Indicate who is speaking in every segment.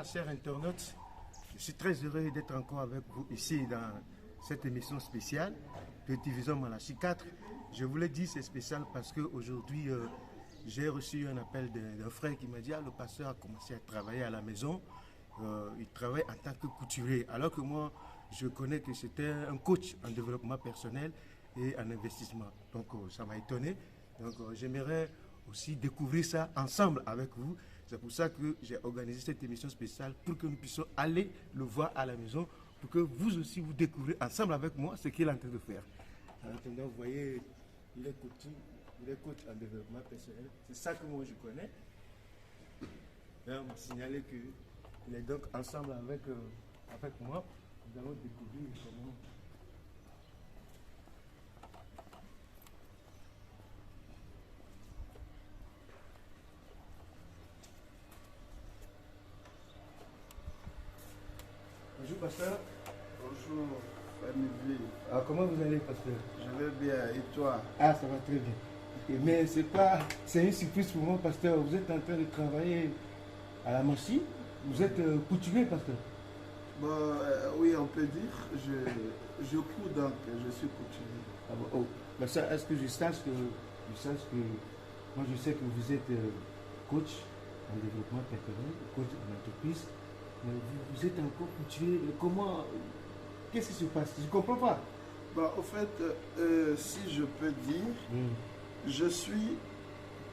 Speaker 1: Bonsoir, chers internautes. Je suis très heureux d'être encore avec vous ici dans cette émission spéciale de Division Malachi 4. Je vous l'ai dit, c'est spécial parce qu'aujourd'hui, j'ai reçu un appel d'un frère qui m'a dit le pasteur a commencé à travailler à la maison. Il travaille en tant que couturier, alors que moi, je connais que c'était un coach en développement personnel et en investissement. Donc, ça m'a étonné. Donc, j'aimerais aussi découvrir ça ensemble avec vous. C'est pour ça que j'ai organisé cette émission spéciale pour que nous puissions aller le voir à la maison, pour que vous aussi vous découvrez ensemble avec moi ce qu'il est en train de faire. En attendant, vous voyez, il est coach en développement personnel. C'est ça que moi je connais. Là, on m'a signalé qu'il est donc ensemble avec moi. Nous allons découvrir comment. Bonjour pasteur.
Speaker 2: Bonjour, famille.
Speaker 1: Alors, comment vous allez pasteur?
Speaker 2: Je vais bien, et toi?
Speaker 1: Ah, ça va très bien. Mais c'est une surprise pour moi pasteur. Vous êtes en train de travailler à la machine. Vous êtes couturier pasteur?
Speaker 2: Bon, oui, on peut dire. Je couds donc, je suis couturier.
Speaker 1: Ah bon, oh. Ben ça, est-ce que je sache que moi je sais que vous êtes coach en développement personnel, coach en entreprise. Mais vous êtes encore couturier. Comment? Qu'est-ce qui se passe? Je ne comprends pas.
Speaker 2: Bon, au fait, si je peux dire, je suis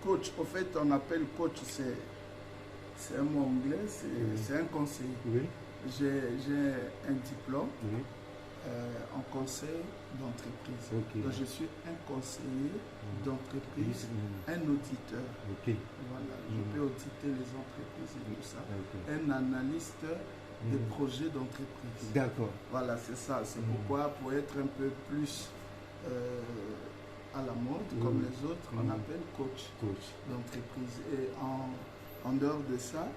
Speaker 2: coach. Au fait, on appelle coach, c'est un mot anglais, c'est un conseiller.
Speaker 1: Oui.
Speaker 2: J'ai un diplôme
Speaker 1: Oui.
Speaker 2: en conseil d'entreprise.
Speaker 1: Okay.
Speaker 2: Donc, je suis un conseiller d'entreprise, un auditeur.
Speaker 1: Okay.
Speaker 2: Voilà, je peux auditer les entreprises et tout ça.
Speaker 1: Okay.
Speaker 2: Un analyste des projets d'entreprise.
Speaker 1: D'accord.
Speaker 2: Voilà, c'est ça. C'est pourquoi, pour être un peu plus à la mode, comme les autres, on appelle coach d'entreprise. Et en dehors de ça,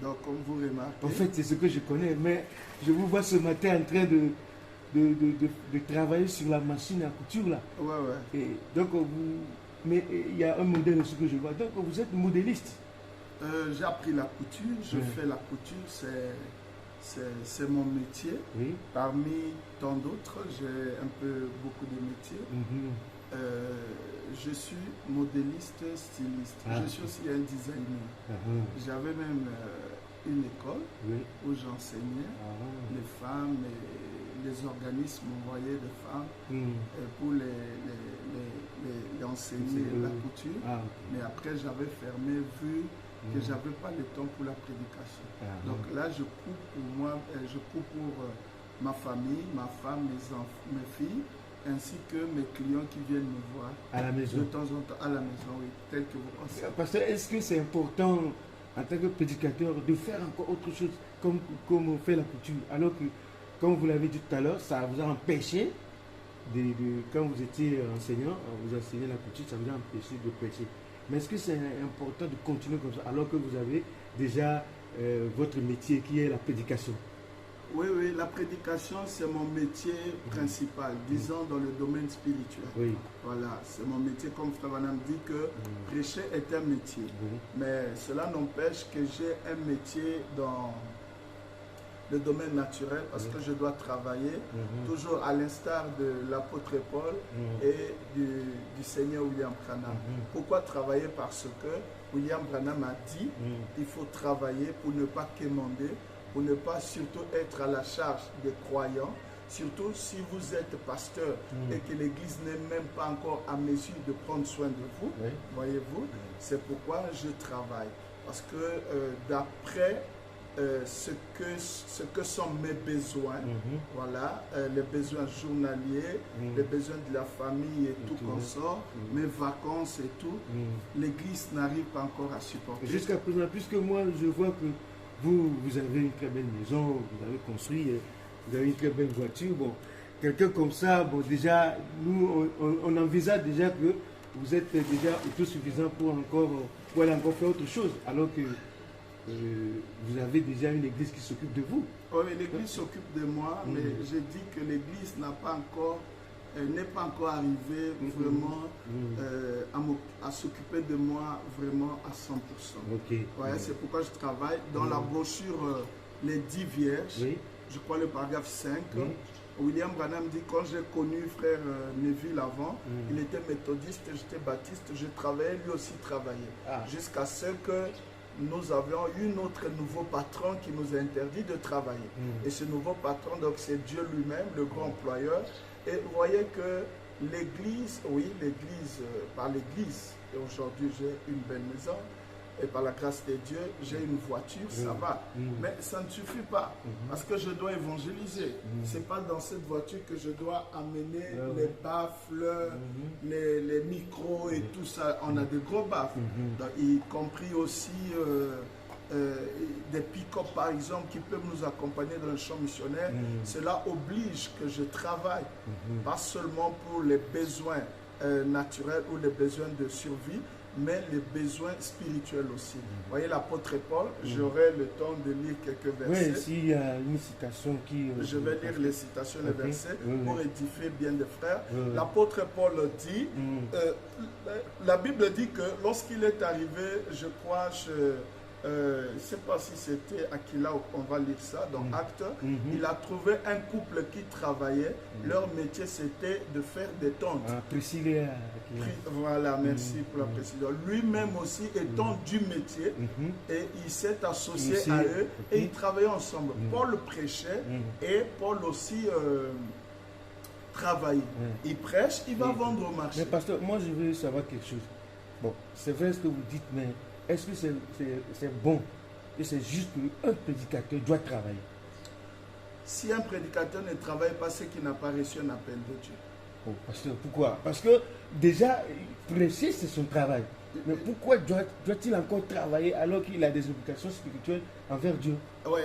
Speaker 2: donc comme vous remarquez...
Speaker 1: En fait, c'est ce que je connais, mais je vous vois ce matin en train de travailler sur la machine à couture là.
Speaker 2: Ouais, ouais.
Speaker 1: Et donc, mais il y a un modèle aussi que je vois. Donc, vous êtes modéliste.
Speaker 2: J'ai appris la couture, je fais la couture, c'est mon métier.
Speaker 1: Oui.
Speaker 2: Parmi tant d'autres, j'ai un peu beaucoup de métiers. Je suis modéliste, styliste. Je suis aussi un designer. J'avais même une école où j'enseignais les femmes et les organismes envoyaient des femmes pour les enseigner la couture. Mais après, j'avais fermé vu que je n'avais pas le temps pour la prédication. Donc là, je coupe pour moi, je coupe pour ma famille, ma femme, mes filles, ainsi que mes clients qui viennent me voir
Speaker 1: à la maison.
Speaker 2: De temps en temps à la maison, oui, tel que vous pensez.
Speaker 1: Parce que est-ce que c'est important en tant que prédicateur de faire encore autre chose comme on fait la couture, alors que, comme vous l'avez dit tout à l'heure, ça vous a empêché quand vous étiez enseignant, vous enseignez la couture, ça vous a empêché de prêcher. Mais est-ce que c'est important de continuer comme ça alors que vous avez déjà votre métier qui est la prédication?
Speaker 2: Oui, oui, la prédication, c'est mon métier principal, disons dans le domaine spirituel.
Speaker 1: Oui.
Speaker 2: Voilà, c'est mon métier, comme Frère Vanham dit que prêcher est un métier. Mais cela n'empêche que j'ai un métier dans le domaine naturel parce que je dois travailler toujours à l'instar de l'apôtre Paul et du Seigneur William Branham. Pourquoi travailler? Parce que William Branham a dit qu'il faut travailler pour ne pas quémander, pour ne pas surtout être à la charge des croyants, surtout si vous êtes pasteur et que l'Église n'est même pas encore à mesure de prendre soin de vous, voyez-vous, c'est pourquoi je travaille. Parce que d'après ce que sont mes besoins, voilà, les besoins journaliers, les besoins de la famille et tout consort, mes vacances et tout, l'Église n'arrive pas encore à supporter.
Speaker 1: Jusqu'à présent, puisque moi je vois que vous avez une très belle maison, vous avez construit, vous avez une très belle voiture. Bon, quelqu'un comme ça, bon, déjà, nous, on envisage déjà que vous êtes déjà autosuffisant pour aller encore faire autre chose, alors que vous avez déjà une église qui s'occupe de vous.
Speaker 2: Oui, l'église s'occupe de moi, mais j'ai dit que l'église n'a pas encore n'est pas encore arrivé vraiment à s'occuper de moi vraiment à 100%.
Speaker 1: Okay.
Speaker 2: Ouais, c'est pourquoi je travaille. Dans la brochure les 10 vierges,
Speaker 1: Oui.
Speaker 2: je crois le paragraphe 5.
Speaker 1: Oui.
Speaker 2: William Branham dit, quand j'ai connu frère Neville avant, il était méthodiste, j'étais baptiste, je travaillais, lui aussi travaillait.
Speaker 1: Ah.
Speaker 2: Jusqu'à ce que nous avions eu notre nouveau patron qui nous a interdit de travailler. Et ce nouveau patron, donc c'est Dieu lui-même, le grand employeur. Et vous voyez que l'église, oui, l'église, par l'église, et aujourd'hui j'ai une belle maison, et par la grâce de Dieu, j'ai une voiture, ça va. Mais ça ne suffit pas, parce que je dois évangéliser. Ce n'est pas dans cette voiture que je dois amener les baffles, les micros et tout ça. On a de gros baffles, y compris aussi des pick-up par exemple qui peuvent nous accompagner dans le champ missionnaire. Cela oblige que je travaille, pas seulement pour les besoins naturels ou les besoins de survie, mais les besoins spirituels aussi. Vous voyez l'apôtre Paul, j'aurai le temps de lire quelques versets.
Speaker 1: Oui, s'il y a une citation qui...
Speaker 2: je vais lire les citations, les versets, pour édifier bien des frères. L'apôtre Paul dit, la Bible dit que lorsqu'il est arrivé, je crois, je ne sais pas si c'était Aquila ou on va lire ça dans Actes, il a trouvé un couple qui travaillait, leur métier c'était de faire des tentes.
Speaker 1: Priscille et Aquila.
Speaker 2: Voilà, merci pour la précision. Lui-même aussi étant du métier, et il s'est associé à eux et ils travaillaient ensemble. Paul prêchait et Paul aussi travaillait. Il prêche, il va vendre au marché.
Speaker 1: Mais pasteur, moi je veux savoir quelque chose. Bon, c'est vrai ce que vous dites, mais est-ce que c'est bon et c'est juste qu'un prédicateur doit travailler?
Speaker 2: Si un prédicateur ne travaille pas, c'est qu'il n'a pas reçu un appel de Dieu.
Speaker 1: Oh, pasteur, pourquoi? Parce que déjà, prêcher, c'est son travail. Mais pourquoi doit-il encore travailler alors qu'il a des obligations spirituelles envers Dieu?
Speaker 2: Oui,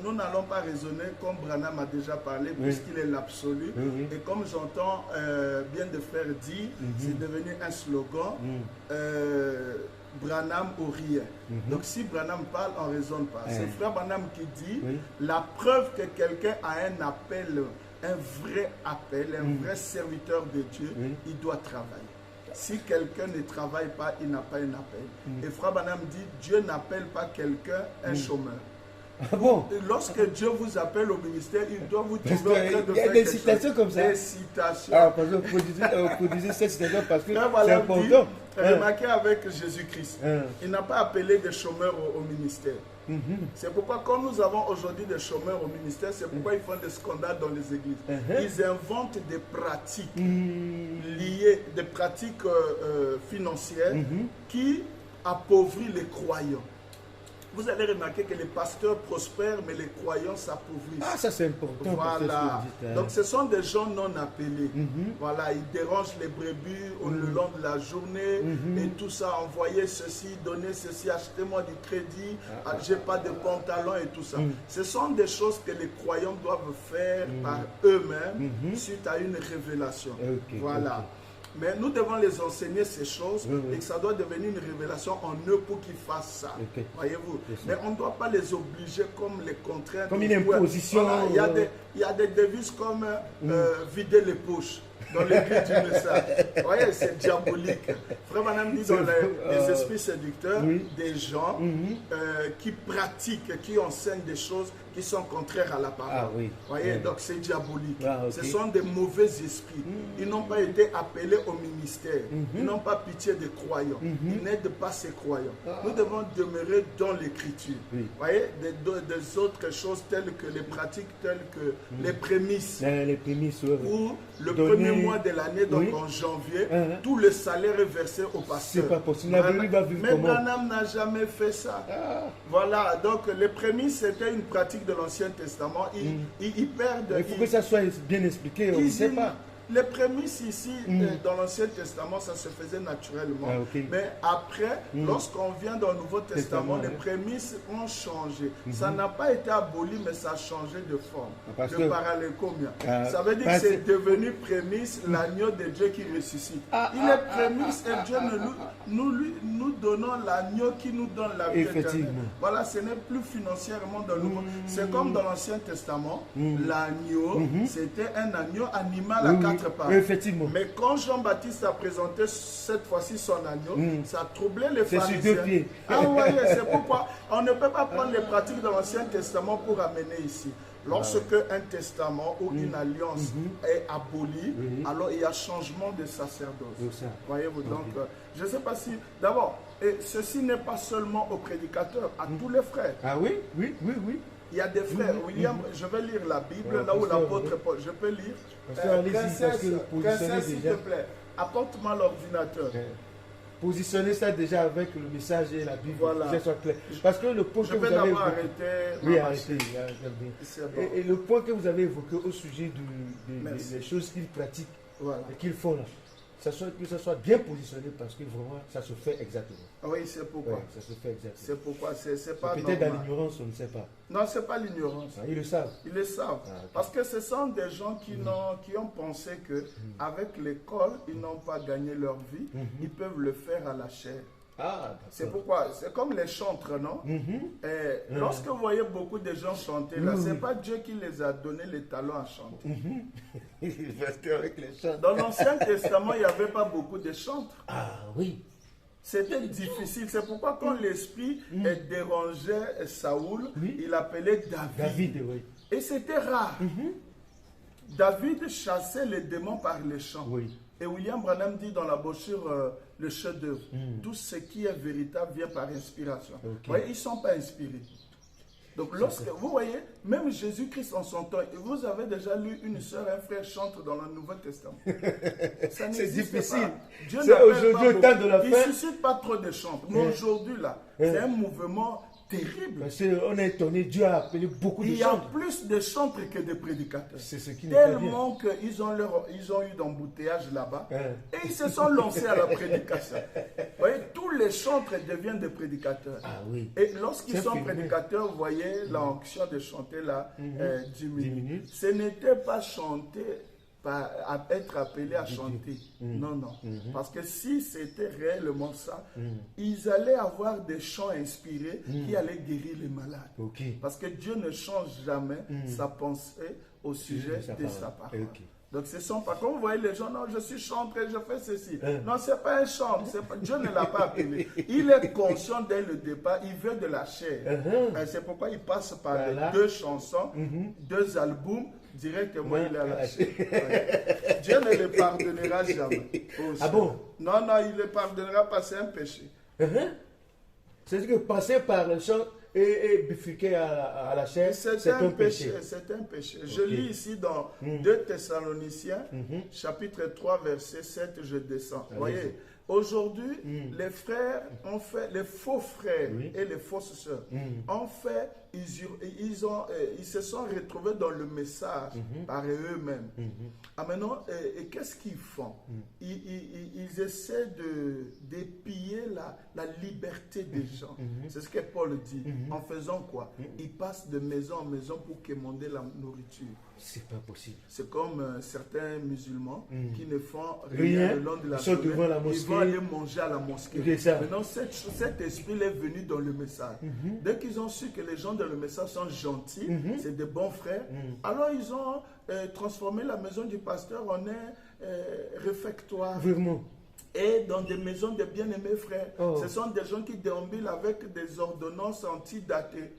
Speaker 2: nous n'allons pas raisonner comme Branham a déjà parlé, puisqu'il est l'absolu. Et comme j'entends bien de frères dire, c'est devenu un slogan. Branham ou rien. Donc si Branham parle, on ne raisonne pas. C'est frère Branham qui dit la preuve que quelqu'un a un appel, un vrai appel, un vrai serviteur de Dieu, il doit travailler. Si quelqu'un ne travaille pas, il n'a pas un appel. Et frère Branham dit, Dieu n'appelle pas quelqu'un un chômeur.
Speaker 1: Ah bon?
Speaker 2: Lorsque Dieu vous appelle au ministère, il doit vous trouver en train de faire quelque chose.
Speaker 1: Il y a des citations comme ça.
Speaker 2: Des citations.
Speaker 1: Ah, parce que vous disiez cette citation parce que c'est important.
Speaker 2: Remarquez avec Jésus-Christ, il n'a pas appelé des chômeurs au ministère. C'est pourquoi quand nous avons aujourd'hui des chômeurs au ministère, c'est pourquoi ils font des scandales dans les églises. Ils inventent des pratiques liées, des pratiques financières qui appauvrissent les croyants. Vous allez remarquer que les pasteurs prospèrent, mais les croyants s'appauvrissent.
Speaker 1: Ah, ça c'est important.
Speaker 2: Voilà. Donc ce sont des gens non appelés. Voilà, ils dérangent les brebis le long de la journée et tout ça. Envoyer ceci, donner ceci, achetez-moi du crédit, j'ai pas de pantalon et tout ça. Ce sont des choses que les croyants doivent faire par eux-mêmes suite à une révélation. Voilà. Mais nous devons les enseigner ces choses et que ça doit devenir une révélation en eux pour qu'ils fassent ça. Voyez-vous. Mais on ne doit pas les obliger comme les contraintes.
Speaker 1: Comme une imposition.
Speaker 2: Voilà, il y a des devises comme vider les poches dans l'église du message. Vous voyez, c'est diabolique. Frère Madame dit dans les esprits séducteurs, des gens qui pratiquent, qui enseignent des choses qui sont contraires à la parole. Vous voyez, donc c'est diabolique. Ce sont des mauvais esprits. Ils n'ont pas été appelés au ministère. Ils n'ont pas pitié des croyants. Ils n'aident pas ces croyants. Nous devons demeurer dans l'écriture. Vous voyez, des autres choses telles que les pratiques, telles que les prémices.
Speaker 1: Les prémices,
Speaker 2: ou le premier mois de l'année, donc en janvier, tout le salaire est versé au pasteur.
Speaker 1: C'est pas possible.
Speaker 2: Mais Branham n'a jamais fait ça. Voilà, donc les prémices, c'était une pratique de l'Ancien Testament. Ils perdent.
Speaker 1: Il faut que ça soit bien expliqué, on ne sait pas.
Speaker 2: Les prémices ici, dans l'Ancien Testament, ça se faisait naturellement. Mais après, lorsqu'on vient dans le Nouveau Testament, les prémices ont changé. Ça n'a pas été aboli, mais ça a changé de forme. Le parallécomia. Ça veut dire que c'est devenu prémisse, l'agneau de Dieu qui ressuscite. Il est prémisse et Dieu nous donnons l'agneau qui nous donne la vie éternelle. Voilà, ce n'est plus financièrement dans le Nouveau. C'est comme dans l'Ancien Testament, l'agneau, c'était un agneau animal à 4 notre part.
Speaker 1: Oui, effectivement.
Speaker 2: Mais quand Jean-Baptiste a présenté cette fois-ci son agneau, ça a troublé les
Speaker 1: C'est sur
Speaker 2: pharisiens.
Speaker 1: 2 pieds.
Speaker 2: Ah oui, c'est pourquoi on ne peut pas prendre les pratiques de l'Ancien Testament pour amener ici. Lorsque un testament ou une alliance est abolie, alors il y a changement de sacerdoce. Voyez-vous, donc, je ne sais pas si... D'abord, ceci n'est pas seulement aux prédicateurs, à tous les frères.
Speaker 1: Ah oui, oui, oui, oui.
Speaker 2: Il y a des frères. William, je vais lire la Bible, là où l'apôtre Paul... Je peux lire. Princesse, s'il te plaît, apporte-moi l'ordinateur.
Speaker 1: Positionnez ça déjà avec le message et la Bible,
Speaker 2: voilà.
Speaker 1: Que ça soit clair. Parce que le point
Speaker 2: je
Speaker 1: que vous
Speaker 2: vais
Speaker 1: avez
Speaker 2: d'abord
Speaker 1: évoqué...
Speaker 2: arrêter.
Speaker 1: Oui, arrêtez.
Speaker 2: Bon.
Speaker 1: Et le point que vous avez évoqué au sujet des choses qu'ils pratiquent et qu'ils font là, que ça soit bien positionné parce que vraiment, ça se fait exactement.
Speaker 2: Oui, c'est pourquoi.
Speaker 1: Ouais, ça se fait exactement.
Speaker 2: C'est pourquoi. C'est pas
Speaker 1: peut-être dans l'ignorance, on ne sait pas.
Speaker 2: Non, c'est pas l'ignorance.
Speaker 1: Ah, ils le savent.
Speaker 2: Ils le savent. Ah, okay. Parce que ce sont des gens qui ont pensé que avec l'école, ils n'ont pas gagné leur vie. Ils peuvent le faire à la chair.
Speaker 1: Ah,
Speaker 2: c'est pourquoi, c'est comme les chantres, non? Lorsque vous voyez beaucoup de gens chanter, là, c'est pas Dieu qui les a donné les talents à chanter.
Speaker 1: Parce qu'avec les chantres.
Speaker 2: Dans l'Ancien Testament, il n'y avait pas beaucoup de chantres.
Speaker 1: Ah oui.
Speaker 2: C'était difficile. C'est pourquoi quand l'esprit dérangeait Saoul, il appelait David.
Speaker 1: Oui.
Speaker 2: Et c'était rare. David chassait les démons par les chants.
Speaker 1: Oui.
Speaker 2: Et William Branham dit dans la brochure le chef-d'œuvre, tout ce qui est véritable vient par inspiration. Vous voyez, ils ne sont pas inspirés. Donc lorsque vous voyez, même Jésus-Christ en son temps, vous avez déjà lu une soeur, un frère chantre dans le Nouveau Testament.
Speaker 1: C'est difficile.
Speaker 2: Pas. Dieu
Speaker 1: c'est aujourd'hui au temps de la fin.
Speaker 2: Il ne suscite pas trop de chants. Mais aujourd'hui là, c'est un mouvement terrible.
Speaker 1: Parce qu'on est étonné, Dieu a appelé beaucoup de chantres.
Speaker 2: Il y a plus de chantres que de prédicateurs.
Speaker 1: C'est ce qui n'est pas bien.
Speaker 2: Tellement qu'ils ont eu d'embouteillage là-bas. Et ils se sont lancés à la prédication. Vous voyez, tous les chantres deviennent des prédicateurs.
Speaker 1: Ah oui.
Speaker 2: Et lorsqu'ils sont prédicateurs, vous voyez, l'onction de chanter là diminue. Ce n'était pas chanter à être appelé à chanter. Non, non. Parce que si c'était réellement ça, ils allaient avoir des chants inspirés qui allaient guérir les malades. Parce que Dieu ne change jamais sa pensée au sujet de sa parole. Donc ce sont pas, quand vous voyez les gens, non, je suis chanteur, je fais ceci. Non, ce n'est pas un chant, Dieu ne l'a pas appelé. Il est conscient dès le départ, il veut de la chair. C'est pourquoi il passe par les 2 chansons, 2 albums, directement il est à la chair. Dieu ne le pardonnera jamais.
Speaker 1: Ah bon?
Speaker 2: Non, non, il ne le pardonnera pas, c'est un péché.
Speaker 1: C'est-à-dire que passer par le chant et bifurquer à la chair, c'est un péché.
Speaker 2: C'est un péché. Je lis ici dans 2 Thessaloniciens, chapitre 3, verset 7, je descends. Vous voyez, aujourd'hui, les frères ont fait, les faux frères et les fausses sœurs ont fait, ils se sont retrouvés dans le message par eux-mêmes. Ah, maintenant, et qu'est-ce qu'ils font? Ils essaient d'épier la liberté des gens. C'est ce que Paul dit. En faisant quoi? Ils passent de maison en maison pour quémander la nourriture.
Speaker 1: C'est pas possible.
Speaker 2: C'est comme certains musulmans qui ne font rien le long de la journée.
Speaker 1: Devant la mosquée.
Speaker 2: Ils vont aller manger à la mosquée. Maintenant, cet esprit est venu dans le message. Dès qu'ils ont su que les gens dans le message sont gentils, c'est des bons frères, alors ils ont transformé la maison du pasteur en un réfectoire.
Speaker 1: Vraiment.
Speaker 2: Et dans des maisons de bien-aimés frères. Ce sont des gens qui déambulent avec des ordonnances antidatées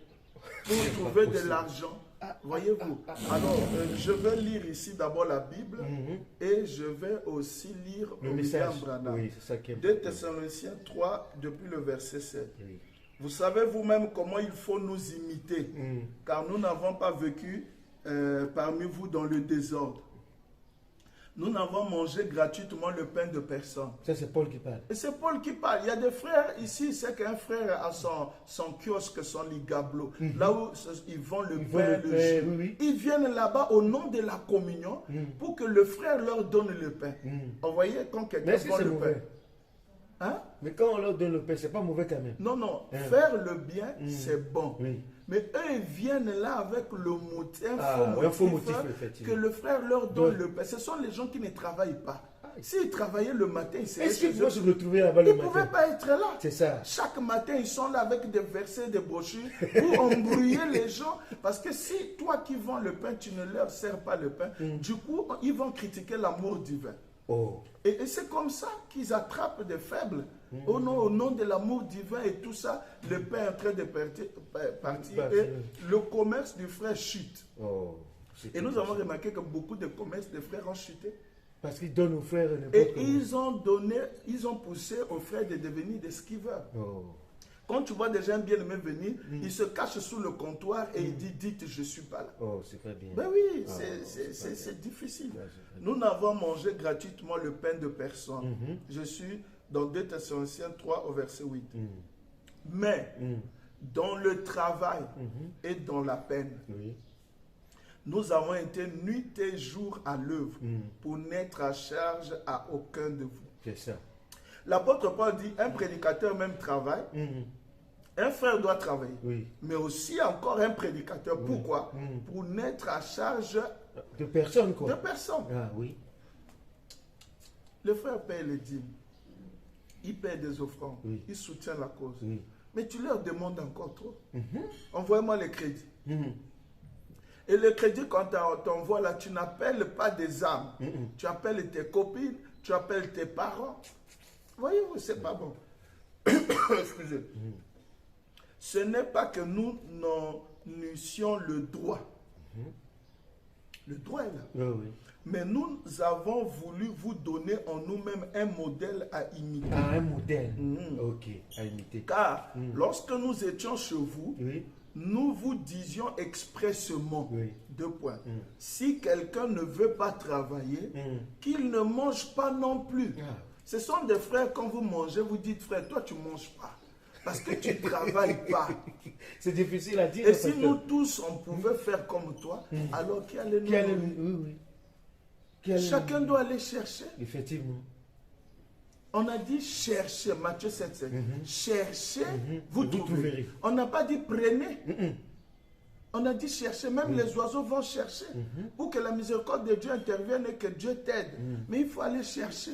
Speaker 2: pour trouver de l'argent. Voyez-vous. Alors, je vais lire ici d'abord la Bible et je vais aussi lire William Branham. 2 Thessaloniciens 3, depuis le verset 7. Vous savez vous-même comment il faut nous imiter, car nous n'avons pas vécu parmi vous dans le désordre. Nous n'avons mangé gratuitement le pain de personne.
Speaker 1: Ça, c'est Paul qui parle.
Speaker 2: Et c'est Paul qui parle. Il y a des frères ici, c'est qu'un frère a son kiosque, son ligablo, là où ils vendent le pain, le jus. Ils viennent là-bas au nom de la communion pour que le frère leur donne le pain. Vous voyez, quand quelqu'un vend le pain. Hein?
Speaker 1: Mais quand on leur donne le pain, c'est pas mauvais quand même.
Speaker 2: Non, non. Faire le bien, c'est bon. Mais eux, ils viennent là avec le motif, un faux motif que le frère leur donne le pain. Ce sont les gens qui ne travaillent pas. S'ils travaillaient le matin, ils seraient
Speaker 1: Est-ce qu'ils
Speaker 2: chez
Speaker 1: vont
Speaker 2: eux.
Speaker 1: se retrouver là-bas le
Speaker 2: Ils ne
Speaker 1: matin?
Speaker 2: pouvaient pas être là.
Speaker 1: C'est ça.
Speaker 2: Chaque matin, ils sont là avec des versets, des brochures pour embrouiller les gens. Parce que si toi qui vends le pain, tu ne leur sers pas le pain, du coup, ils vont critiquer l'amour divin.
Speaker 1: Oh.
Speaker 2: Et c'est comme ça qu'ils attrapent des faibles. Au nom de l'amour divin et tout ça, le pain est en train de partir et le commerce du frère chute.
Speaker 1: Oh.
Speaker 2: Et nous avons remarqué que beaucoup de commerces des frères ont chuté.
Speaker 1: Parce qu'ils donnent aux frères n'importe
Speaker 2: Et
Speaker 1: comment.
Speaker 2: ils ont poussé aux frères de devenir des skivers.
Speaker 1: Oh.
Speaker 2: Quand tu vois des gens bien-aimés venir, ils se cachent sous le comptoir et ils disent, dites, je ne suis pas là.
Speaker 1: Oh, c'est très bien.
Speaker 2: Ben oui,
Speaker 1: Ah,
Speaker 2: c'est difficile.
Speaker 1: Ouais, c'est très
Speaker 2: Nous n'avons mangé gratuitement le pain de personne. Je suis dans 2 Thessaloniciens 3 au verset 8. Mais dans le travail et dans la peine,
Speaker 1: Oui.
Speaker 2: nous avons été nuit et jour à l'œuvre pour n'être à charge à aucun de vous.
Speaker 1: C'est ça.
Speaker 2: L'apôtre Paul dit, un prédicateur même travaille, un frère doit travailler,
Speaker 1: Oui.
Speaker 2: mais aussi encore un prédicateur. Pourquoi? Pour n'être à charge
Speaker 1: De personnes, quoi.
Speaker 2: de personne.
Speaker 1: Ah oui.
Speaker 2: Le frère paye les dîmes, il paye des offrandes,
Speaker 1: Oui.
Speaker 2: il soutient la cause.
Speaker 1: Oui.
Speaker 2: Mais tu leur demandes encore trop. Envoie-moi les crédits. Et le crédit, quand tu t'envoies là, tu n'appelles pas des âmes. Tu appelles tes copines, tu appelles tes parents. Voyez-vous, c'est pas bon. Excusez. Ce n'est pas que nous n'en eussions le droit. Le droit est là.
Speaker 1: Oui, oui.
Speaker 2: Mais nous avons voulu vous donner en nous-mêmes un modèle à imiter.
Speaker 1: Ah, un modèle. Ok, à imiter.
Speaker 2: Car lorsque nous étions chez vous,
Speaker 1: Oui.
Speaker 2: nous vous disions expressément,
Speaker 1: Oui.
Speaker 2: 2 points, si quelqu'un ne veut pas travailler, qu'il ne mange pas non plus.
Speaker 1: Ah.
Speaker 2: Ce sont des frères, quand vous mangez, vous dites, frère, toi tu ne manges pas. Parce que tu ne travailles pas.
Speaker 1: C'est difficile à dire.
Speaker 2: Et si nous tous, on pouvait faire comme toi, alors qui allait nous...
Speaker 1: Oui, oui.
Speaker 2: Chacun doit aller chercher.
Speaker 1: Effectivement.
Speaker 2: On a dit chercher, Matthieu 7,5. Cherchez, vous
Speaker 1: Vous
Speaker 2: trouverez.
Speaker 1: trouverez.
Speaker 2: On n'a pas dit prenez. On a dit chercher, même les oiseaux vont chercher pour que la miséricorde de Dieu intervienne et que Dieu t'aide. Mais il faut aller chercher.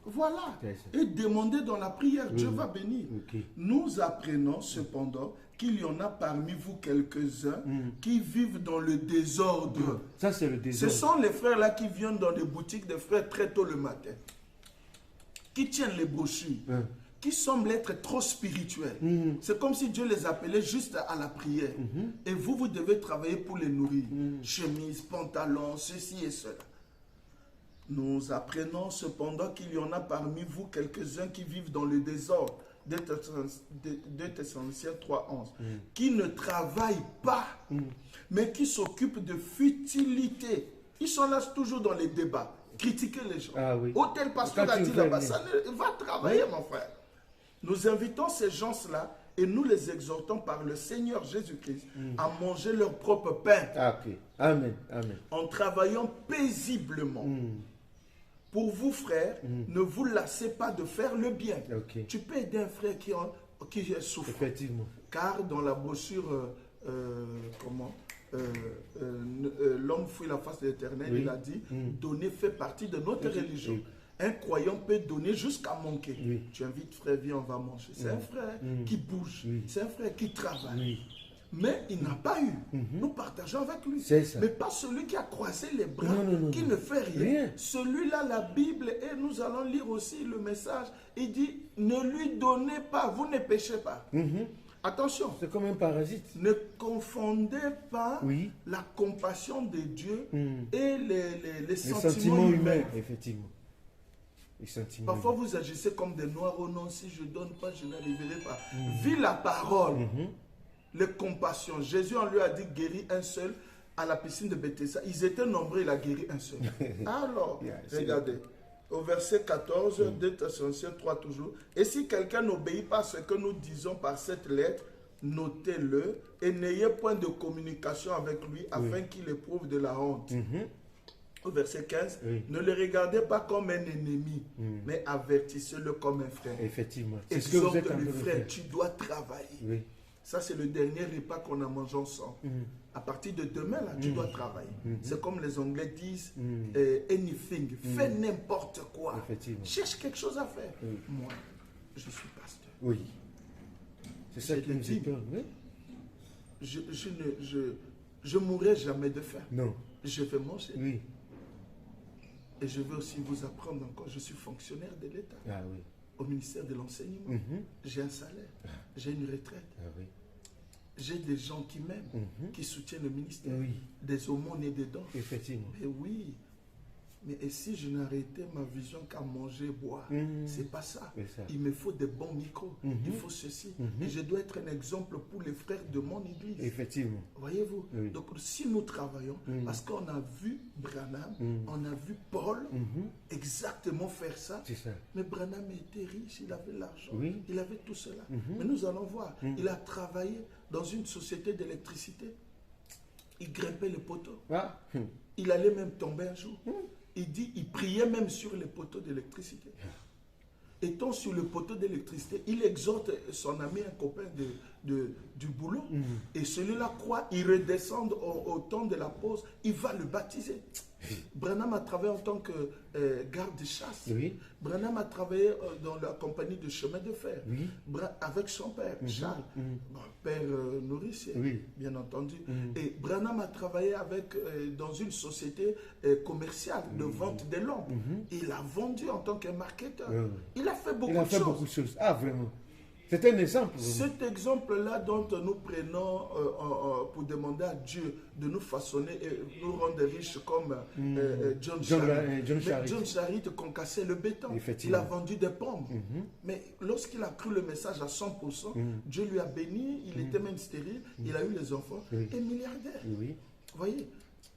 Speaker 2: Voilà. Et demander dans la prière, Dieu va bénir.
Speaker 1: Ok.
Speaker 2: Nous apprenons cependant qu'il y en a parmi vous quelques-uns qui vivent dans le désordre.
Speaker 1: Ça, c'est le
Speaker 2: Ce
Speaker 1: désordre.
Speaker 2: sont les frères là qui viennent dans des boutiques des frères très tôt le matin, qui tiennent les brochures, qui semblent être trop spirituels. C'est comme si Dieu les appelait juste à la prière. Et vous devez travailler pour les nourrir. Chemise, pantalon, ceci et cela. Nous apprenons cependant qu'il y en a parmi vous quelques-uns qui vivent dans le désordre. 2 Thessaloniciens 3:11. Qui ne travaillent pas, mais qui s'occupent de futilité. Ils sont là toujours dans les débats. Critiquer les gens.
Speaker 1: Ah oui.
Speaker 2: Oh, tel pasteur
Speaker 1: Quand
Speaker 2: a
Speaker 1: tu
Speaker 2: dit
Speaker 1: fais
Speaker 2: là-bas,
Speaker 1: bien.
Speaker 2: ça va travailler, mon frère. Nous invitons ces gens-là et nous les exhortons par le Seigneur Jésus-Christ à manger leur propre pain
Speaker 1: Ah, ok. Amen. Amen.
Speaker 2: en travaillant paisiblement. Pour vous, frères, ne vous lassez pas de faire le bien.
Speaker 1: Ok.
Speaker 2: Tu peux aider un frère qui est souffrant.
Speaker 1: Effectivement.
Speaker 2: Car dans la brochure, l'homme fuit la face de l'Éternel,
Speaker 1: Oui.
Speaker 2: il a dit, donner fait partie de notre religion.
Speaker 1: Oui.
Speaker 2: Un croyant peut donner jusqu'à manquer.
Speaker 1: Oui.
Speaker 2: Tu invites frère, viens, on va manger. C'est un frère qui bouge.
Speaker 1: Oui.
Speaker 2: C'est un frère qui travaille.
Speaker 1: Oui.
Speaker 2: Mais il n'a pas eu. Nous partageons avec lui.
Speaker 1: C'est ça.
Speaker 2: Mais pas celui qui a croisé les bras,
Speaker 1: Non,
Speaker 2: qui
Speaker 1: non.
Speaker 2: ne fait rien.
Speaker 1: Rien.
Speaker 2: Celui-là, la Bible, et nous allons lire aussi le message, il dit, ne lui donnez pas, vous ne péchez pas. Attention,
Speaker 1: C'est comme un parasite.
Speaker 2: ne confondez pas
Speaker 1: Oui.
Speaker 2: la compassion de Dieu et les
Speaker 1: Les
Speaker 2: sentiments humains.
Speaker 1: effectivement. Les sentiments
Speaker 2: Parfois, vous agissez comme des noirs. Oh non, si je ne donne pas, je n'arriverai pas. Vis la parole. Les compassions. Jésus, on lui a dit, guéris un seul à la piscine de Bethesda. Ils étaient nombreux, il a guéri un seul. Alors, regardez. Au verset 14, 2 Thessaloniciens 3 toujours. Et si quelqu'un n'obéit pas à ce que nous disons par cette lettre, notez-le et n'ayez point de communication avec lui afin qu'il éprouve de la honte. Au verset 15, ne le regardez pas comme un ennemi, mais avertissez-le comme un frère.
Speaker 1: Effectivement. C'est ce que vous êtes en train
Speaker 2: Exhorte-le,
Speaker 1: de
Speaker 2: frère,
Speaker 1: faire.
Speaker 2: tu dois travailler.
Speaker 1: Oui.
Speaker 2: Ça, c'est le dernier repas qu'on a mangé ensemble. À partir de demain, là, tu dois travailler. C'est comme les Anglais disent, anything, fais n'importe quoi. Cherche quelque chose à faire. Moi, je suis pasteur.
Speaker 3: Oui. C'est ça qui nous étonne. Oui.
Speaker 2: Je mourrai jamais de faim.
Speaker 3: Non.
Speaker 2: Je vais manger.
Speaker 3: Oui.
Speaker 2: Et je veux aussi vous apprendre encore. Je suis fonctionnaire de l'État.
Speaker 3: Ah oui.
Speaker 2: Au ministère de l'Enseignement. J'ai un salaire. J'ai une retraite.
Speaker 3: Ah oui.
Speaker 2: J'ai des gens qui m'aiment, qui soutiennent le ministère.
Speaker 3: Oui.
Speaker 2: Des aumônes et des dons.
Speaker 3: Effectivement.
Speaker 2: Mais oui. Mais et si je n'arrêtais ma vision qu'à manger, boire, c'est pas ça. Il me faut des bons micros. Il faut ceci. Et je dois être un exemple pour les frères de mon église.
Speaker 3: Effectivement.
Speaker 2: Voyez-vous?
Speaker 3: Oui.
Speaker 2: Donc si nous travaillons, parce qu'on a vu Branham, on a vu Paul exactement faire ça.
Speaker 3: C'est ça.
Speaker 2: Mais Branham était riche, il avait l'argent,
Speaker 3: Oui.
Speaker 2: il avait tout cela. Mais nous allons voir, il a travaillé dans une société d'électricité. Il grimpait les poteaux.
Speaker 3: Ah.
Speaker 2: Il allait même tomber un jour. Il dit, il priait même sur les poteaux d'électricité. Étant sur le poteau d'électricité, il exhorte son ami, un copain du boulot. Et celui-là croit, il redescend au temps de la pause, il va le baptiser. Branham a travaillé en tant que garde de chasse.
Speaker 3: Oui.
Speaker 2: Branham a travaillé dans la compagnie de chemin de fer.
Speaker 3: Oui.
Speaker 2: Avec son père, Charles, père nourricier, bien entendu. Et Branham a travaillé dans une société commerciale de vente de lampes. Il a vendu en tant que marketeur. Il a fait beaucoup
Speaker 3: de choses. Ah, vraiment. C'est un exemple.
Speaker 2: Cet exemple-là dont nous prenons pour demander à Dieu de nous façonner et nous rendre riches comme John Charit. John Charit concassait le béton. Il a vendu des pommes. Mais lorsqu'il a cru le message à 100%, Dieu lui a béni, il était même stérile, il a eu les enfants et milliardaire.
Speaker 3: Oui.
Speaker 2: Vous voyez?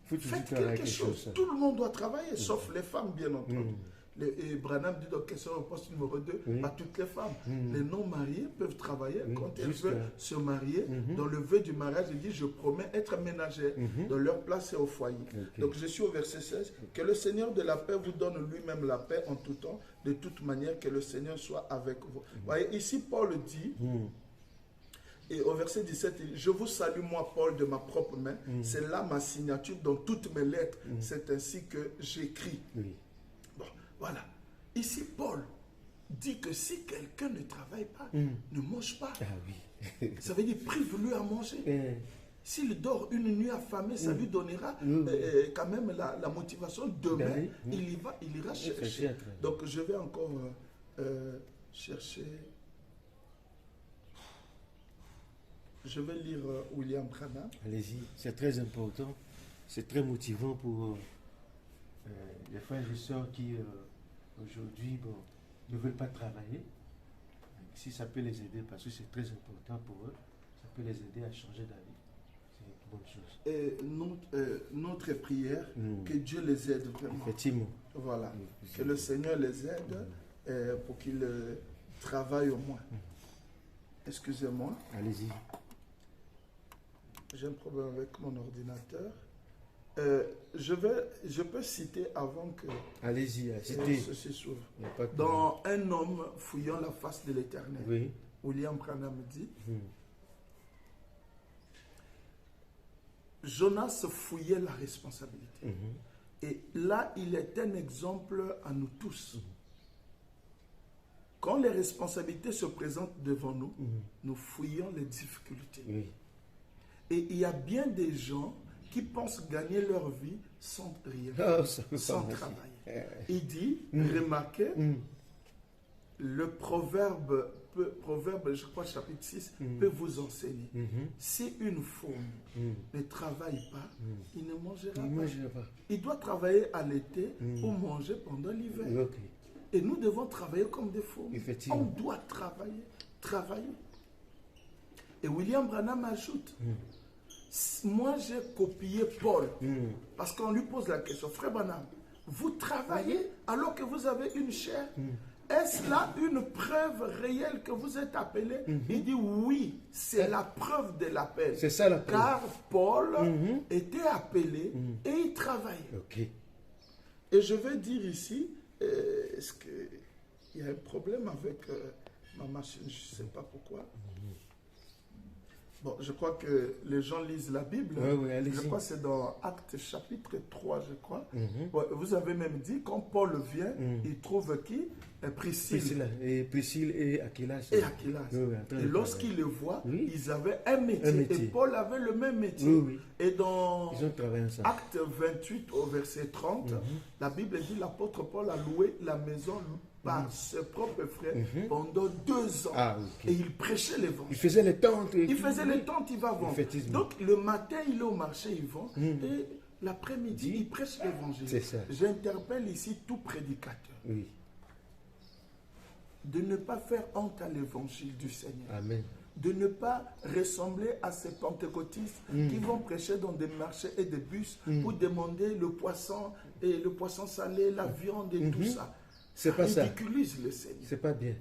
Speaker 3: Faites
Speaker 2: quelque chose. Tout le monde doit travailler, sauf les femmes, bien entendu. Et Branham dit dans question au poste numéro 2, pas toutes les femmes. Les non-mariés peuvent travailler quand elles veulent se marier. Dans le vœu du mariage, il dit, je promets être ménagère. Dans leur place et au foyer. Donc je suis au verset 16. Que le Seigneur de la paix vous donne lui-même la paix en tout temps. De toute manière, que le Seigneur soit avec vous. Voyez, ici, Paul dit, et au verset 17, il dit, je vous salue, moi, Paul, de ma propre main. C'est là ma signature dans toutes mes lettres. C'est ainsi que j'écris. Bon, voilà. Ici, Paul dit que si quelqu'un ne travaille pas, ne mange pas.
Speaker 3: Ah oui.
Speaker 2: Ça veut dire prive-lui à manger. S'il dort une nuit affamé, ça lui donnera quand même la motivation. Demain, il ira chercher. Donc, je vais encore chercher. Je vais lire William Branham.
Speaker 3: Allez-y, c'est très important. C'est très motivant pour les frères et sœurs qui, aujourd'hui, ne veulent pas travailler. Si ça peut les aider, parce que c'est très important pour eux, ça peut les aider à changer d'avis. C'est une bonne chose.
Speaker 2: Et notre prière, que Dieu les aide vraiment.
Speaker 3: Effectivement.
Speaker 2: Voilà. Que le Seigneur les aide pour qu'ils travaillent au moins. Excusez-moi.
Speaker 3: Allez-y.
Speaker 2: J'ai un problème avec mon ordinateur. Je peux citer avant que
Speaker 3: allez-y, citez.
Speaker 2: Ceci s'ouvre. Dans Un homme fouillant la face de l'Éternel, William Branham dit, Jonas fouillait la responsabilité. Et là, il est un exemple à nous tous. Quand les responsabilités se présentent devant nous, nous fouillons les difficultés. Et il y a bien des gens qui pensent gagner leur vie sans rien, sans travailler. Il dit, remarquez, le proverbe, je crois chapitre 6, peut vous enseigner. Si une femme ne travaille pas, il ne mangera pas. Il doit travailler à l'été pour manger pendant l'hiver. Et nous devons travailler comme des fourmis. On doit travailler. Et William Branham ajoute, moi j'ai copié Paul, parce qu'on lui pose la question, frère Branham, vous travaillez alors que vous avez une chair? Est-ce là une preuve réelle que vous êtes appelé? Il dit oui, c'est la preuve de l'appel.
Speaker 3: C'est ça la preuve.
Speaker 2: Car Paul était appelé et il travaillait. Et je vais dire ici, est-ce qu'il y a un problème avec ma machine? Je ne sais pas pourquoi. Bon, je crois que les gens lisent la Bible.
Speaker 3: Oui, allez-y.
Speaker 2: Je crois que c'est dans Actes chapitre 3, je crois. Ouais, vous avez même dit, quand Paul vient, il trouve qui? Priscille.
Speaker 3: Priscille et Aquilas.
Speaker 2: Et Aquilas.
Speaker 3: Oui,
Speaker 2: et lorsqu'ils le voient,
Speaker 3: oui,
Speaker 2: ils avaient un métier. Et Paul avait le même métier.
Speaker 3: Oui.
Speaker 2: Et dans
Speaker 3: Ils ont travaillé ensemble.
Speaker 2: Acte 28 au verset 30, la Bible dit l'apôtre Paul a loué la maison par ses propres frères pendant 2 ans.
Speaker 3: Ah, okay.
Speaker 2: Et il prêchait l'évangile.
Speaker 3: Il faisait les tentes.
Speaker 2: Il faisait les tentes, il va vendre. Donc le matin, il est au marché, il vend. Et l'après-midi, il prêche l'évangile.
Speaker 3: C'est ça.
Speaker 2: J'interpelle ici tout prédicateur.
Speaker 3: Oui.
Speaker 2: De ne pas faire honte à l'évangile du Seigneur.
Speaker 3: Amen.
Speaker 2: De ne pas ressembler à ces pentecôtistes qui vont prêcher dans des marchés et des bus pour demander le poisson et le poisson salé, la viande et tout ça.
Speaker 3: C'est pas ça.
Speaker 2: Ridiculise le Seigneur.
Speaker 3: C'est pas bien.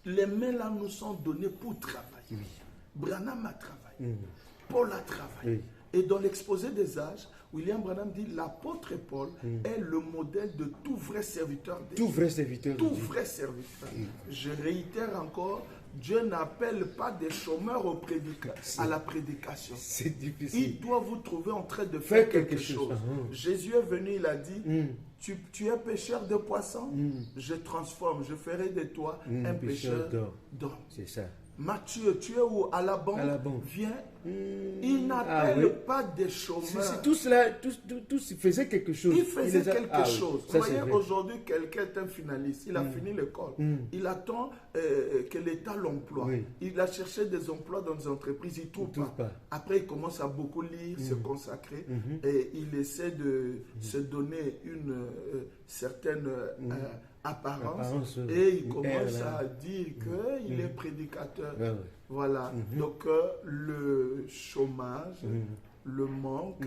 Speaker 2: Les mains là nous sont données pour travailler.
Speaker 3: Oui.
Speaker 2: Branham a travaillé. Paul a travaillé.
Speaker 3: Oui.
Speaker 2: Et dans l'exposé des âges, William Branham dit l'apôtre Paul est le modèle de tout vrai serviteur de Dieu.
Speaker 3: Tout vrai serviteur.
Speaker 2: Tout vrai serviteur. Je réitère encore, Dieu n'appelle pas des chômeurs à la prédication.
Speaker 3: C'est difficile.
Speaker 2: Il doit vous trouver en train de faire quelque chose. Jésus est venu, il a dit, tu es pêcheur de poissons, je transforme, je ferai de toi un pêcheur d'hommes.
Speaker 3: C'est ça.
Speaker 2: Matthieu, tu es où? À la banque. Viens. Il n'appelle pas des chômeurs.
Speaker 3: Tout cela, tous ils faisaient quelque chose.
Speaker 2: Il faisait quelque chose.
Speaker 3: Ça,
Speaker 2: vous voyez, aujourd'hui, quelqu'un est un finaliste. Il a fini l'école. Il attend que l'État l'emploie. Il a cherché des emplois dans des entreprises. Il ne trouve pas. Après, il commence à beaucoup lire, se consacrer. Et il essaie de se donner une certaine apparence. Et il commence à dire qu'il est prédicateur. Voilà. Donc, le chômage, le manque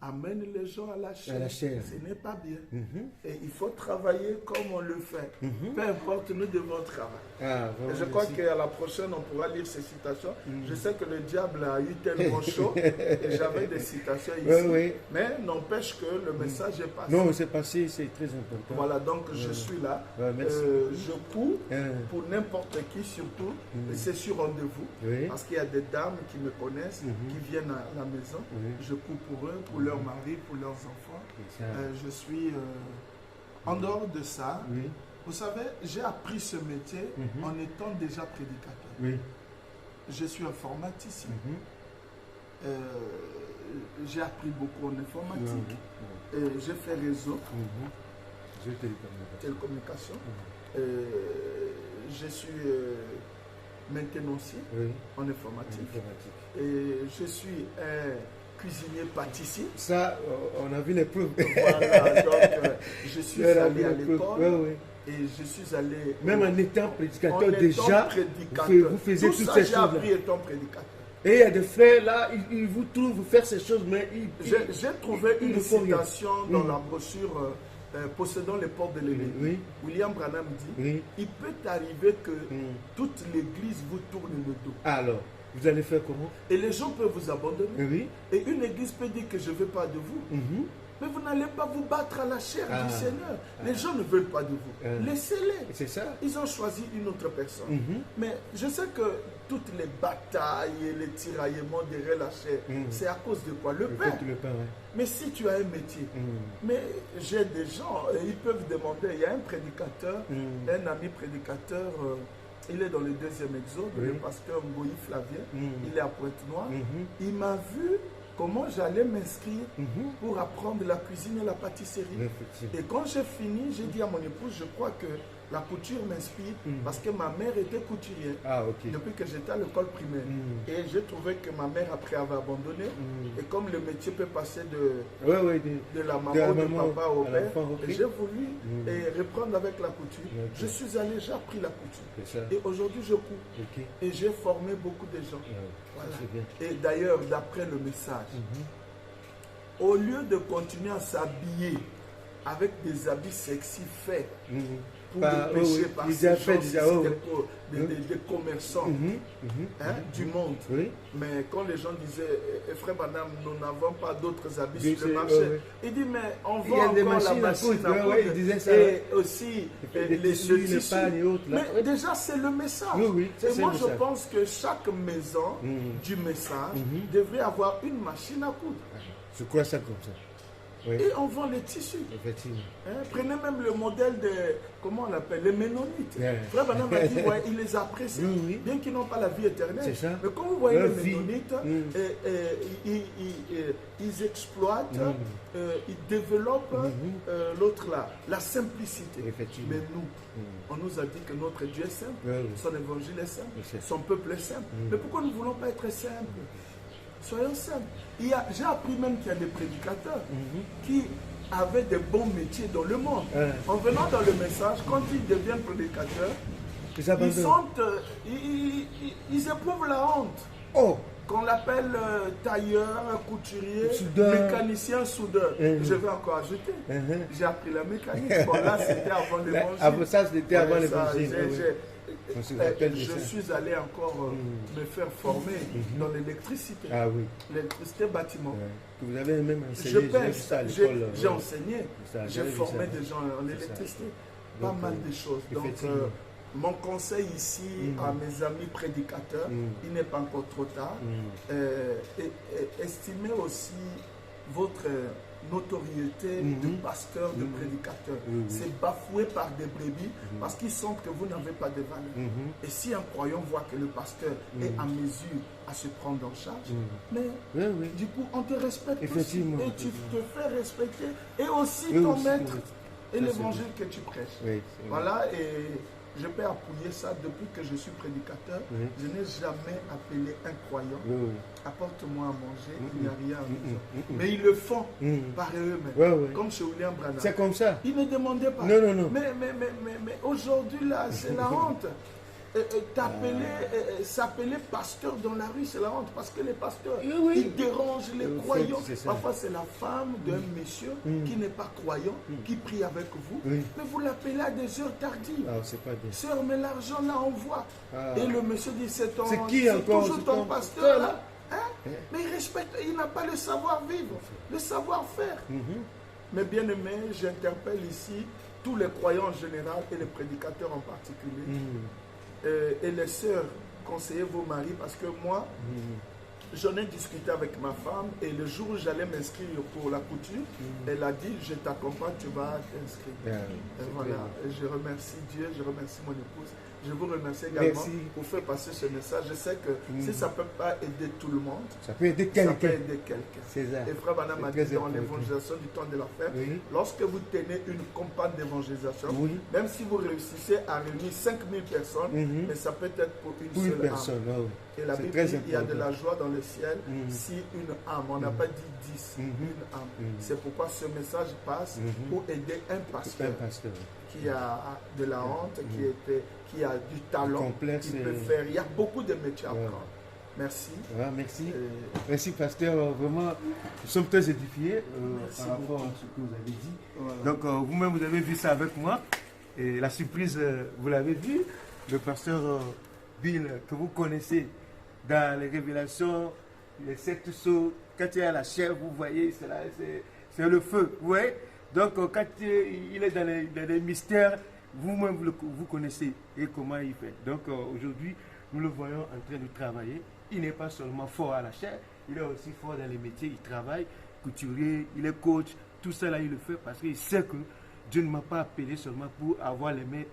Speaker 2: amène les gens à la chair. Ce n'est pas bien. Et il faut travailler comme on le fait. Peu importe, nous devons travailler. Je crois qu'à la prochaine, on pourra lire ces citations. Je sais que le diable a eu tellement chaud et j'avais des citations ici. Mais n'empêche que le message est passé.
Speaker 3: Non, c'est passé, c'est très important.
Speaker 2: Voilà, donc je suis là. Je cours pour n'importe qui, surtout. C'est sur rendez-vous. Parce qu'il y a des dames qui me connaissent, qui viennent à la maison. Je cours pour eux, pour leur mari, pour leurs enfants. Je suis en dehors de ça. Vous savez, j'ai appris ce métier en étant déjà prédicateur. Je suis informaticien. J'ai appris beaucoup en informatique. J'ai fait réseau, télécommunication. Je suis maintenancier en informatique. Et je suis un cuisinier pâtissier.
Speaker 3: Ça, on a vu les preuves.
Speaker 2: Voilà, donc je suis allé à l'école. Et je suis allé...
Speaker 3: Même en étant prédicateur déjà, vous faisiez toutes ces choses.
Speaker 2: J'ai appris étant prédicateur.
Speaker 3: Et il y a des frères là, ils vous trouvent faire ces choses, mais
Speaker 2: j'ai trouvé une citation dans la brochure Possédant les portes de l'église. William Branham dit, il peut arriver que toute l'église vous tourne le dos.
Speaker 3: Alors, vous allez faire comment?
Speaker 2: Et les gens peuvent vous abandonner. Et une église peut dire que je ne veux pas de vous. Mais vous n'allez pas vous battre à la chair du Seigneur. Les gens ne veulent pas de vous. Laissez-les.
Speaker 3: C'est ça.
Speaker 2: Ils ont choisi une autre personne. Mais je sais que toutes les batailles et les tiraillements derrière la chair, c'est à cause de quoi? Le pain. Mais si tu as un métier, mais j'ai des gens, ils peuvent demander, il y a un prédicateur, un ami prédicateur, il est dans le 2e exode, le pasteur Ngoï Flavien, il est à Pointe-Noire. Il m'a vu comment j'allais m'inscrire pour apprendre la cuisine et la pâtisserie. Et quand j'ai fini, j'ai dit à mon épouse, je crois que la couture m'inspire parce que ma mère était couturière depuis que j'étais à l'école primaire. Et j'ai trouvé que ma mère, après, avait abandonné. Et comme le métier peut passer de la maman ou du papa au père, j'ai voulu reprendre avec la couture. Je suis allé, j'ai appris la couture. Et aujourd'hui, je cours. Et j'ai formé beaucoup de gens. Voilà. Et d'ailleurs, d'après le message, au lieu de continuer à s'habiller avec des habits sexy faits pour le péché par ces gens, des commerçants du monde.
Speaker 3: Oui.
Speaker 2: Mais quand les gens disaient, frère madame, nous n'avons pas d'autres habits sur le marché, il dit, mais on vend encore la machine à coudre et aussi les tissus. Mais déjà, c'est le message. Et moi, je pense que chaque maison du message devrait avoir une machine à coudre.
Speaker 3: Je crois ça comme ça. Oui.
Speaker 2: Et on vend les tissus.
Speaker 3: Effectivement.
Speaker 2: Prenez même le modèle de, comment on l'appelle, les Ménonites. Frère Branham a dit, ouais, il les apprécie, bien qu'ils n'ont pas la vie éternelle. Mais quand vous voyez les Ménonites, ils exploitent, ils développent l'autre là, la simplicité. Mais nous, on nous a dit que notre Dieu est simple, son évangile est simple, son peuple est simple. Mais pourquoi nous ne voulons pas être simples? Soyons simples. J'ai appris même qu'il y a des prédicateurs qui avaient des bons métiers dans le monde. En venant dans le message, quand ils deviennent prédicateurs, ils éprouvent la honte. Qu'on l'appelle tailleur, couturier, mécanicien, soudeur. Je vais encore ajouter. J'ai appris la mécanique. Bon, là, c'était avant l'évangile.
Speaker 3: Ça, c'était avant l'évangile.
Speaker 2: Je suis allé encore me faire former dans l'électricité.
Speaker 3: Ah oui.
Speaker 2: L'électricité bâtiment.
Speaker 3: Vous avez même enseigné.
Speaker 2: J'ai enseigné. J'ai formé des gens en électricité. Pas mal de choses. Donc, mon conseil ici à mes amis prédicateurs, il n'est pas encore trop tard. Estimez aussi votre notoriété de pasteur, de prédicateur. C'est bafoué par des brebis parce qu'ils sentent que vous n'avez pas de valeur. Et si un croyant voit que le pasteur est à mesure à se prendre en charge, mais du coup on te respecte aussi, et tu te fais respecter, et aussi ton maître et l'évangile que tu prêches. Voilà, et je peux appuyer ça depuis que je suis prédicateur. Je n'ai jamais appelé un croyant. Apporte-moi à manger, il n'y a rien à la maison. Mais ils le font par eux-mêmes. Comme chez William Branham.
Speaker 3: C'est comme ça.
Speaker 2: Ils ne demandaient pas.
Speaker 3: Non.
Speaker 2: Mais aujourd'hui, là, c'est la honte. S'appeler pasteur dans la rue, c'est la honte. Parce que les pasteurs, ils dérangent les croyants. Parfois, c'est la femme d'un monsieur qui n'est pas croyant, qui prie avec vous. Mais vous l'appelez à des heures tardives.
Speaker 3: C'est pas bien.
Speaker 2: Sœur, mais l'argent là, on voit. Et le monsieur dit, c'est toujours ton pasteur là. Mais il respecte, il n'a pas le savoir-vivre, le savoir-faire. Mais bien aimé, j'interpelle ici tous les croyants en général et les prédicateurs en particulier. Et les sœurs, conseillez vos maris, parce que moi, j'en ai discuté avec ma femme, et le jour où j'allais m'inscrire pour la couture, elle a dit, je t'accompagne, tu vas t'inscrire. Et voilà, et je remercie Dieu, je remercie mon épouse. Je vous remercie également pour faire passer ce message. Je sais que si ça ne peut pas aider tout le monde,
Speaker 3: ça peut aider quelqu'un.
Speaker 2: Et frère Branham a dit dans l'évangélisation du temps de la fête, lorsque vous tenez une campagne d'évangélisation, même si vous réussissez à réunir 5000 personnes, mais ça peut être pour une seule
Speaker 3: personne.
Speaker 2: âme. Et la Bible dit qu'il y a de la joie dans le ciel si une âme, on n'a pas dit 10, une âme. C'est pourquoi ce message passe pour aider un pasteur. Qui a de la honte, qui a du talent,
Speaker 3: complexe,
Speaker 2: qui peut faire. Il y a beaucoup de métiers à apprendre. Merci.
Speaker 3: Merci. Merci, pasteur. Vraiment, nous sommes très édifiés par rapport à ce que vous avez dit. Donc, vous-même, vous avez vu ça avec moi. Et la surprise, vous l'avez vu. Le pasteur Bill, que vous connaissez dans les révélations, les 7 sauts, quand il y a la chair, vous voyez, c'est le feu. Vous voyez? Donc, quand il est dans les mystères, vous-même, vous connaissez et comment il fait. Donc, aujourd'hui, nous le voyons en train de travailler. Il n'est pas seulement fort à la chair, il est aussi fort dans les métiers. Il travaille, couturier, il est coach. Tout ça, là, il le fait parce qu'il sait que Dieu ne m'a pas appelé seulement pour avoir les mains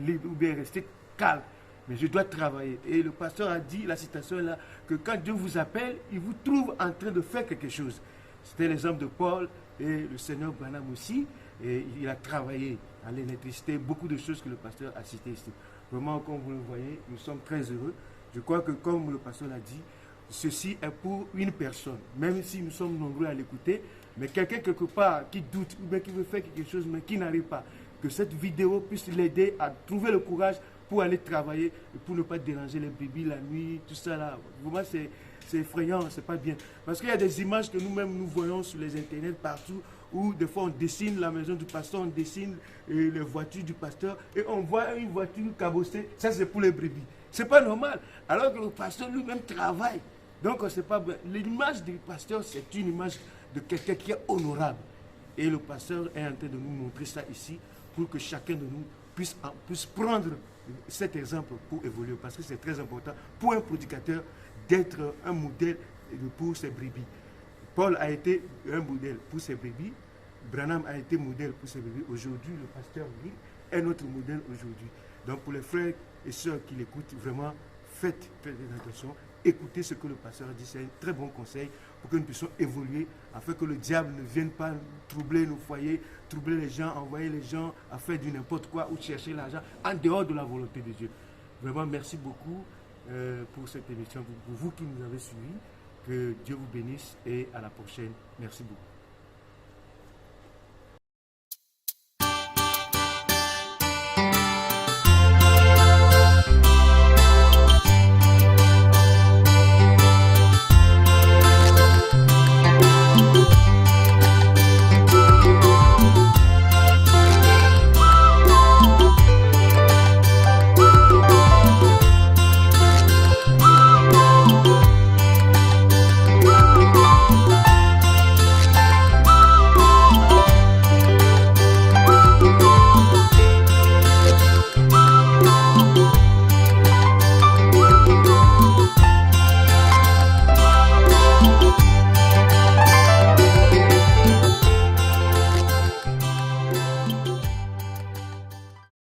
Speaker 3: libres ou bien rester calme. Mais je dois travailler. Et le pasteur a dit, la citation est là, que quand Dieu vous appelle, il vous trouve en train de faire quelque chose. C'était l'exemple de Paul. Et le Seigneur Branham aussi, et il a travaillé à l'électricité, beaucoup de choses que le pasteur a citées ici. Vraiment, comme vous le voyez, nous sommes très heureux. Je crois que, comme le pasteur l'a dit, ceci est pour une personne, même si nous sommes nombreux à l'écouter, mais quelqu'un quelque part qui doute ou bien qui veut faire quelque chose, mais qui n'arrive pas, que cette vidéo puisse l'aider à trouver le courage pour aller travailler et pour ne pas déranger les bébés la nuit, tout ça là. Vraiment, c'est effrayant, c'est pas bien. Parce qu'il y a des images que nous-mêmes nous voyons sur les internets partout, où des fois on dessine la maison du pasteur, on dessine les voitures du pasteur, et on voit une voiture cabossée, ça c'est pour les brebis. C'est pas normal, alors que le pasteur lui-même travaille. Donc c'est pas l'image du pasteur, c'est une image de quelqu'un qui est honorable. Et le pasteur est en train de nous montrer ça ici pour que chacun de nous puisse prendre cet exemple pour évoluer. Parce que c'est très important pour un prédicateur d'être un modèle pour ses brebis. Paul a été un modèle pour ses brebis. Branham a été modèle pour ses brebis. Aujourd'hui, le pasteur Will est notre modèle aujourd'hui. Donc pour les frères et sœurs qui l'écoutent, vraiment, faites attention. Écoutez ce que le pasteur a dit, c'est un très bon conseil pour que nous puissions évoluer, afin que le diable ne vienne pas troubler nos foyers, troubler les gens, envoyer les gens à faire du n'importe quoi ou chercher l'argent en dehors de la volonté de Dieu. Vraiment, merci beaucoup pour cette émission, pour vous qui nous avez suivis. Que Dieu vous bénisse et à la prochaine. Merci beaucoup.